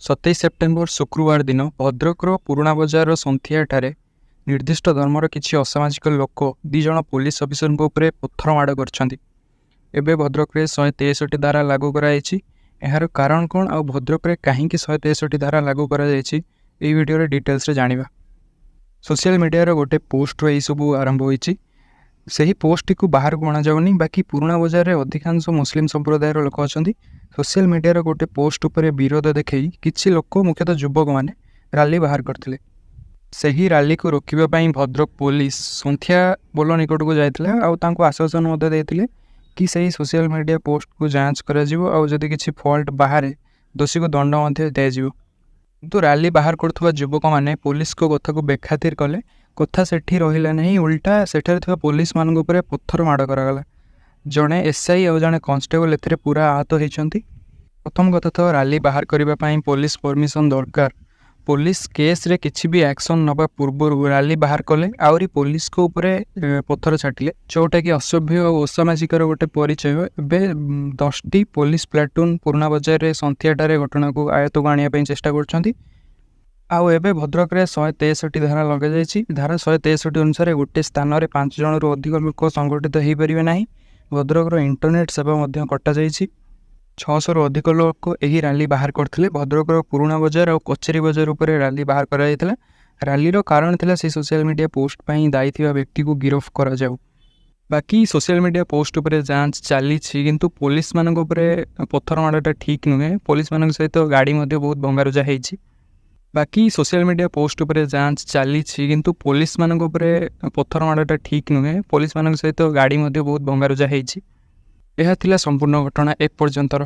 सतैश September शुक्रवार दिन भद्रकर पुराणा बजार सन्थियाठारे निर्दिष्ट धर्मर किसी असामाजिक लोक दिज पुलिस अफिसर उपरे पत्थर माड़ कर भद्रक 163 धारा लागू कराई। यार कारण कौन आ भद्रक कहीं 163 धारा लागू वीडियो डिटेल्स जानिबा। सोशल मीडिया गोटे पोस्ट यही सब आरंभ होती। से ही पोस्ट को बाहर को अणाଯାऊनी। बाकी पुराणा बजार में अधिकांश मुस्लिम संप्रदाय लोक अच्छा। सोशल मीडिया गोटे पोस्ट उपर विरोध देखई किछि लोक मुख्यतः युवक मैंने रैली बाहर करथिले। सही रैली को रोकने भद्रक पुलिस सन्थिया बोल निकट को जाता आश्वासन देते कि सही सोशल मीडिया पोस्ट को जांच करी किसी फॉल्ट बाहर दोषी को दंड दिज्व। किंतु रैली बाहर करुवा युवक मैंने पुलिस को कथा को बेखातिर कले। कथा सेठी रहिला नहीं, उल्टा सेठारे थिबा पुलिस मान पत्थर माड़ करागला। जड़े एसआई और जड़े कन्स्टेबल ए पूरा आहत होती। प्रथम कथा तो रैली बाहर करने पुलिस परमिशन दरकार। पुलिस केस रे किसी भी एक्शन नवा पूर्व रैली बाहर कले आहरी पुलिस को ऊपर पत्थर छाटिले, जोटा कि असभ्य और असामाजिक गोटे परिचय। एवं 10टी पुलिस प्लाटून पुराणा बजार सन्थियाठारे घटना को आयत को आने चेष्टा कर। आबे भद्रक 163 धारा लगे। धारा 163 अनुसार गोटे स्थान में 5 जन रु अधिक लोक संगठित हो पारे ना। भद्रक इंटरनेट सेवा कटा जा 600 रु अधिक लोक यही रैली बाहर करते। भद्रक पुराणा बजार और कचेरी बजार उपर रैली बाहर कर। रैलीर कारण था से सोशल मीडिया पोस्ट पर दायी थी व्यक्ति को गिरफ्त कर जाऊ। बाकी सोशल मीडिया पोस्ट उपर जांच चली किंतु पुलिस मान पत्थर माड़ाटा ठीक नुहे। पुलिस मान सहित गाड़ी बहुत भंगारुजा होती। बाकी सोशल मीडिया पोस्ट उपर जांच चली किंतु पुलिस मान पत्थर माड़ाटा ठीक नुहे। पुलिस मान सहित गाड़ी बहुत भंगारुजा होती। यह संपूर्ण घटना ए पर्यंतर।